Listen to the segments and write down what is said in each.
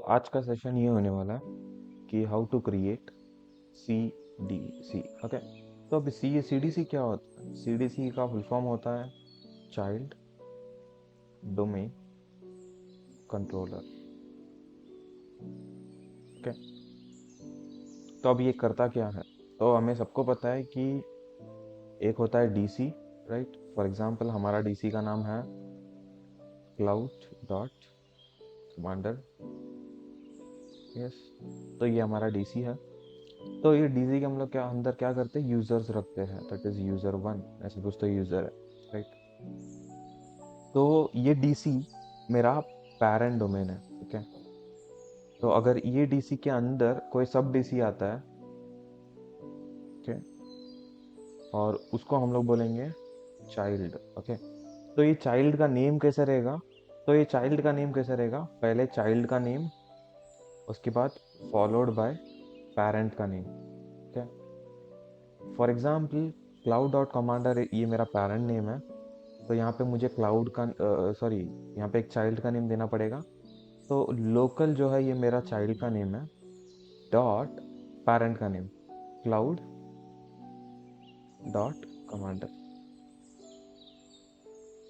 आज का सेशन ये होने वाला है कि how to create C D C. Okay, तो अब सी डी सी क्या होता है? सी डी सी का फुल फॉर्म होता है चाइल्ड डोमेन कंट्रोलर। ओके, तो अब ये करता क्या है? तो हमें सबको पता है कि एक होता है डीसी, राइट? फॉर एग्जांपल हमारा डीसी का नाम है क्लाउड डॉट कमांडर। यस, तो ये हमारा डीसी है। तो ये डीसी के हम लोग क्या अंदर क्या करते हैं, यूजर्स रखते हैं, दैट इज यूजर वन, ऐसे कुछ तो यूजर है, राइट? तो ये डीसी मेरा पेरेंट डोमेन है। ठीक है, तो अगर ये डीसी के अंदर कोई सब डीसी आता है, ओके, और उसको हम लोग बोलेंगे चाइल्ड। ओके, तो ये चाइल्ड का नेम कैसे रहेगा? तो ये चाइल्ड का नेम कैसे रहेगा? पहले चाइल्ड का नेम, उसके बाद फॉलोड बाय पेरेंट का नेम। ठीक है, for example cloud dot commander, ये मेरा पेरेंट नेम है। तो यहाँ पे मुझे क्लाउड का सॉरी, यहाँ पे एक चाइल्ड का नेम देना पड़ेगा। तो लोकल जो है ये मेरा चाइल्ड का नेम है, डॉट पेरेंट का name cloud dot commander.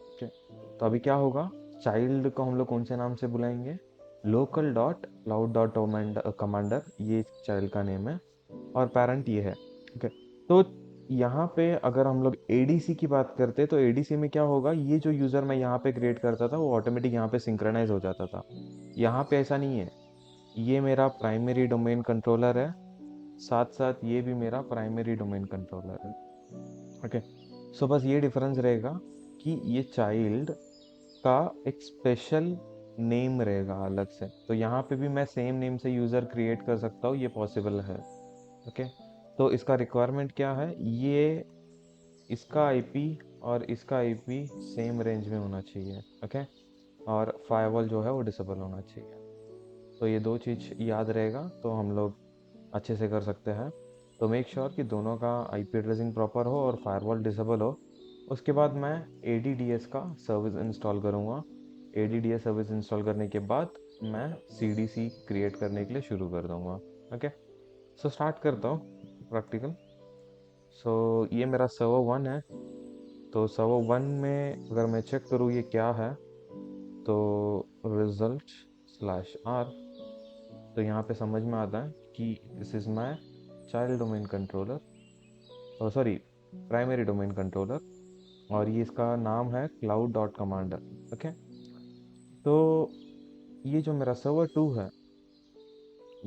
Okay, तो अभी क्या होगा? चाइल्ड को हम लोग कौन से नाम से बुलाएंगे? Local dot cloud dot commander, ये चाइल्ड का नेम है, और पेरेंट ये है। ओके, तो यहाँ पे अगर हम लोग एडीसी की बात करते हैं, तो एडीसी में क्या होगा? ये जो यूज़र मैं यहाँ पे क्रिएट करता था वो ऑटोमेटिक यहाँ पे सिंक्रोनाइज हो जाता था। यहाँ पे ऐसा नहीं है, ये मेरा प्राइमरी डोमेन कंट्रोलर है, साथ साथ ये भी मेरा प्राइमरी डोमेन कंट्रोलर है। ओके, सो बस ये डिफरेंस रहेगा कि ये चाइल्ड का एक स्पेशल नेम रहेगा अलग से। तो यहाँ पे भी मैं सेम नेम से यूज़र क्रिएट कर सकता हूँ, ये पॉसिबल है। ओके, तो इसका रिक्वायरमेंट क्या है? ये इसका आईपी और इसका आईपी सेम रेंज में होना चाहिए। ओके, और फायरवॉल जो है वो डिसेबल होना चाहिए। तो ये दो चीज़ याद रहेगा तो हम लोग अच्छे से कर सकते हैं। तो मेक श्योर कि दोनों का आईपी एड्रेसिंग प्रॉपर हो और फायरवॉल डिसेबल हो। उसके बाद मैं ADDS का सर्विस इंस्टॉल करूँगा। ADDS सर्विस इंस्टॉल करने के बाद मैं CDC क्रिएट करने के लिए शुरू कर दूँगा। ओके, सो स्टार्ट करता हूँ प्रैक्टिकल। सो ये मेरा सर्वर वन है। तो सर्वर वन में अगर मैं चेक करूँ ये क्या है, तो रिजल्ट स्लैश आर, तो यहाँ पे समझ में आता है कि this is my child domain controller, और सॉरी प्राइमरी डोमेन कंट्रोलर, और ये इसका नाम है क्लाउड डॉट कमांडर। ओके, तो ये जो मेरा सर्वर टू है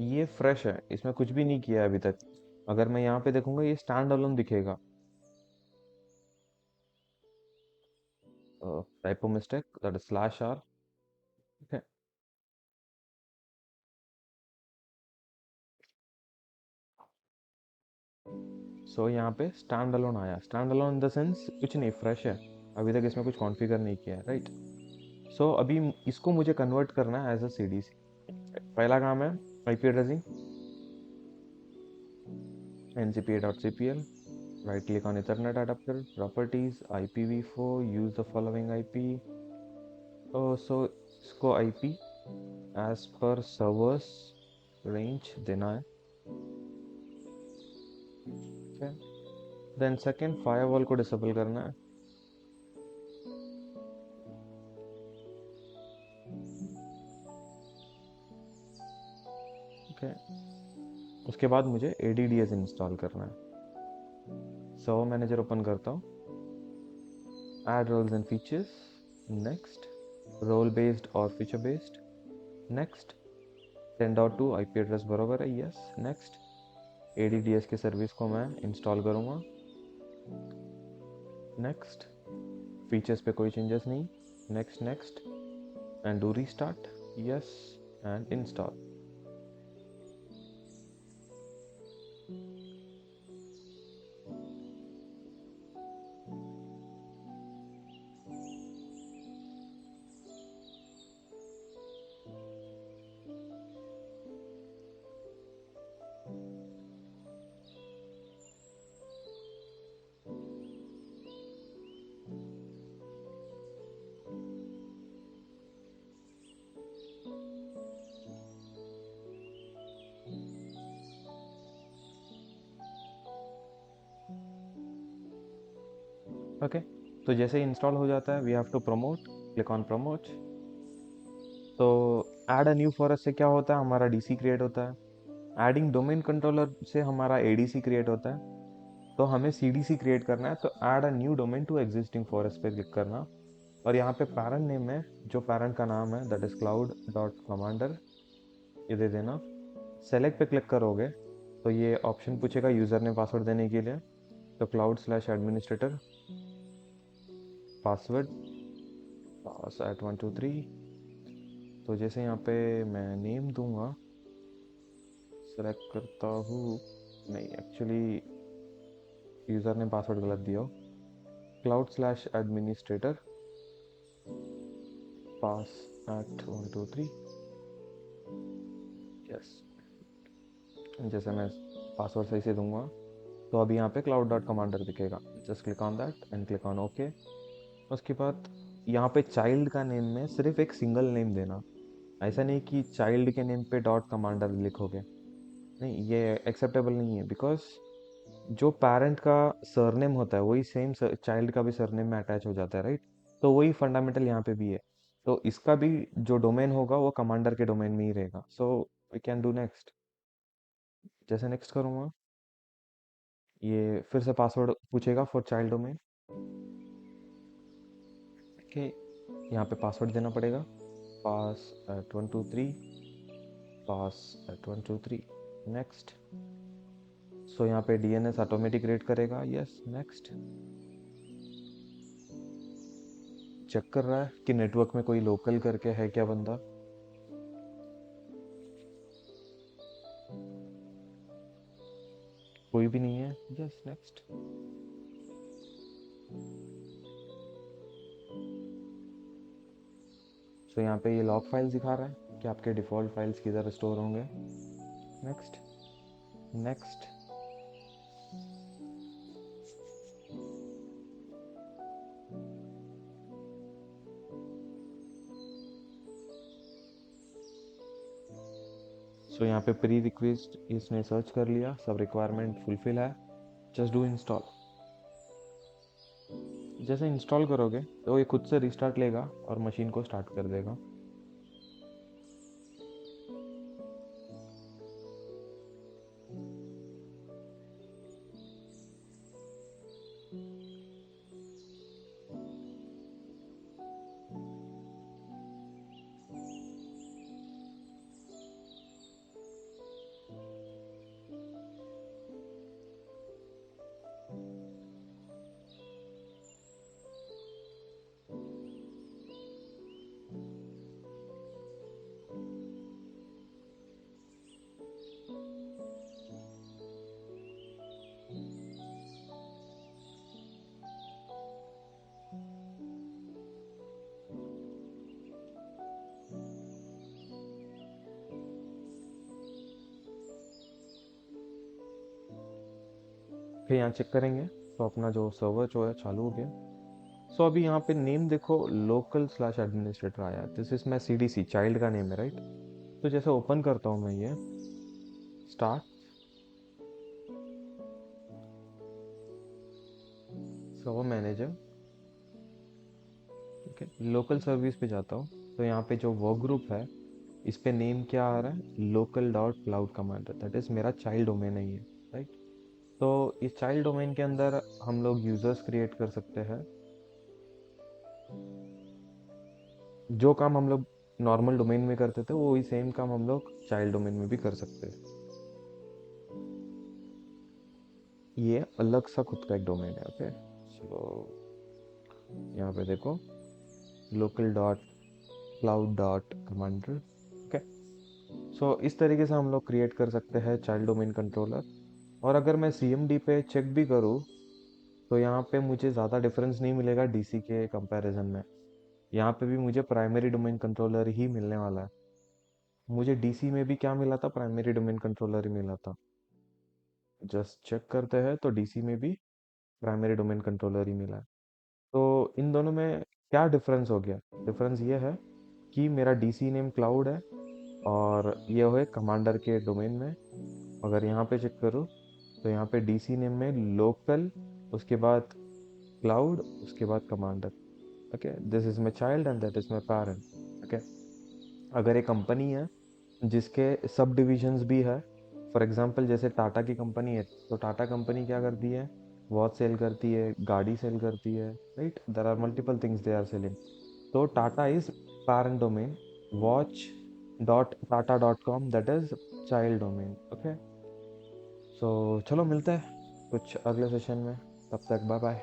ये फ्रेश है, इसमें कुछ भी नहीं किया है अभी तक। अगर मैं यहाँ पे देखूंगा ये स्टैंड अलोन दिखेगा। Typo mistake, that is slash R. Okay, so यहाँ पे स्टैंड अलोन आया। Stand alone in the sense कुछ नहीं, फ्रेश है, अभी तक इसमें कुछ कॉन्फ़िगर नहीं किया है, राइट? सो अभी इसको मुझे कन्वर्ट करना है एज अ CDC। पहला काम है IP addressing, ncpa.cpl, right click on ethernet adapter, properties, IPv4, use the following IP। So इसको IP एज पर सर्वर्स रेंज देना है। देन सेकेंड फायरवॉल को डिसेबल करना है। ओके, उसके बाद मुझे ADDS इंस्टॉल करना है। सर्वर मैनेजर ओपन करता हूँ, add roles and features, next, role based or feature based, next, 10.2 IP address बराबर है, यस, नेक्स्ट। ADDS की सर्विस को मैं इंस्टॉल करूँगा, नेक्स्ट। फीचर्स पे कोई चेंजेस नहीं, next next, and do restart, yes, and install. Okay, तो जैसे ही इंस्टॉल हो जाता है we have to promote, click on promote. तो ऐड अ न्यू फॉरेस्ट से क्या होता है, हमारा डीसी क्रिएट होता है। एडिंग डोमेन कंट्रोलर से हमारा एडीसी क्रिएट होता है। तो हमें सीडीसी क्रिएट करना है, तो add a new domain to existing forest पे क्लिक करना। और यहाँ पे पैरेंट नेम में जो पैरेंट का नाम है that is cloud dot commander, ये दे देना। सेलेक्ट पे क्लिक करोगे तो ये ऑप्शन पूछेगा यूज़र ने पासवर्ड देने के लिए। तो क्लाउड स्लैश एडमिनिस्ट्रेटर पासवर्ड पास एट 123। तो जैसे यहाँ पे मैं नेम दूंगा, सेलेक्ट करता हूँ, नहीं एक्चुअली यूज़र ने पासवर्ड गलत दिया हो। क्लाउड स्लैश एडमिनिस्ट्रेटर पास एट 123। यस, जैसे मैं पासवर्ड सही से दूंगा तो अभी यहाँ पे क्लाउड डॉट कमांडर दिखेगा। Just click on that and click on okay. उसके बाद यहाँ पे चाइल्ड का नेम में सिर्फ एक सिंगल नेम देना। ऐसा नहीं कि चाइल्ड के नेम पे डॉट कमांडर लिखोगे, नहीं ये एक्सेप्टेबल नहीं है। बिकॉज जो पेरेंट का सरनेम होता है वही सेम चाइल्ड का भी सरनेम में अटैच हो जाता है, राइट। तो वही फंडामेंटल यहाँ पे भी है। तो इसका भी जो डोमेन होगा वो कमांडर के डोमेन में ही रहेगा। So we can do next. जैसे नेक्स्ट करूँगा, ये फिर से पासवर्ड पूछेगा फॉर चाइल्ड डोमेन। ओके, यहाँ पे पासवर्ड देना पड़ेगा, पास एट 123, पास एट 123। नेक्स्ट। सो यहाँ पे डीएनएस ऑटोमेटिक रेट करेगा, यस नेक्स्ट। चेक कर रहा है कि नेटवर्क में कोई लोकल करके है क्या बंदा। कोई भी नहीं है, यस नेक्स्ट। सो यहाँ पे ये लॉग फाइल दिखा रहा है कि आपके डिफ़ॉल्ट फाइल्स किधर स्टोर होंगे। Next next. सो यहाँ पे प्री रिक्वेस्ट इसने सर्च कर लिया, सब रिक्वायरमेंट फुलफिल है। Just do install. जैसे इंस्टॉल करोगे तो ये खुद से रिस्टार्ट लेगा और मशीन को स्टार्ट कर देगा। फिर यहाँ चेक करेंगे तो अपना जो सर्वर जो है चालू हो गया। सो अभी यहाँ पे नेम देखो, लोकल स्लैश एडमिनिस्ट्रेटर आया, this is my CDC, child का नेम है, राइट। तो जैसे ओपन करता हूँ मैं ये स्टार्ट सर्वर मैनेजर, ठीक है, लोकल सर्विस पे जाता हूँ। तो यहाँ पे जो वर्क ग्रुप है इस पे नेम क्या आ रहा है, local dot cloud commander, that is मेरा चाइल्ड डोमेन है ये, राइट। तो इस चाइल्ड डोमेन के अंदर हम लोग यूजर्स क्रिएट कर सकते हैं। जो काम हम लोग नॉर्मल डोमेन में करते थे वो वही सेम काम हम लोग चाइल्ड डोमेन में भी कर सकते हैं। ये अलग सा खुद का एक डोमेन है, ओके। सो यहाँ पे देखो, local dot cloud dot commander, okay. So इस तरीके से हम लोग क्रिएट कर सकते हैं चाइल्ड डोमेन कंट्रोलर। और अगर मैं सीएमडी पे चेक भी करूँ तो यहाँ पे मुझे ज़्यादा डिफरेंस नहीं मिलेगा डीसी के कंपैरिजन में। यहाँ पे भी मुझे प्राइमरी डोमेन कंट्रोलर ही मिलने वाला है। मुझे डीसी में भी क्या मिला था, प्राइमरी डोमेन कंट्रोलर ही मिला था। जस्ट चेक करते हैं तो डीसी में भी प्राइमरी डोमेन कंट्रोलर ही मिला है। तो इन दोनों में क्या डिफरेंस हो गया, डिफरेंस ये है कि मेरा डीसी नेम क्लाउड है और ये है कमांडर के डोमेन में। अगर यहाँ पे चेक करूँ तो यहाँ पे डीसी नेम में लोकल, उसके बाद क्लाउड, उसके बाद commander. Okay, this is my child and that is my parent. Okay, अगर एक कंपनी है जिसके सब डिविजन्स भी है, फॉर एग्जांपल जैसे टाटा की कंपनी है, तो टाटा कंपनी क्या करती है, वॉच सेल करती है, गाड़ी सेल करती है, right, there are multiple things they are selling. तो Tata is parent domain, watch.tata.com, that is child domain। Okay, so चलो मिलते हैं कुछ अगले सेशन में, तब तक बाय बाय।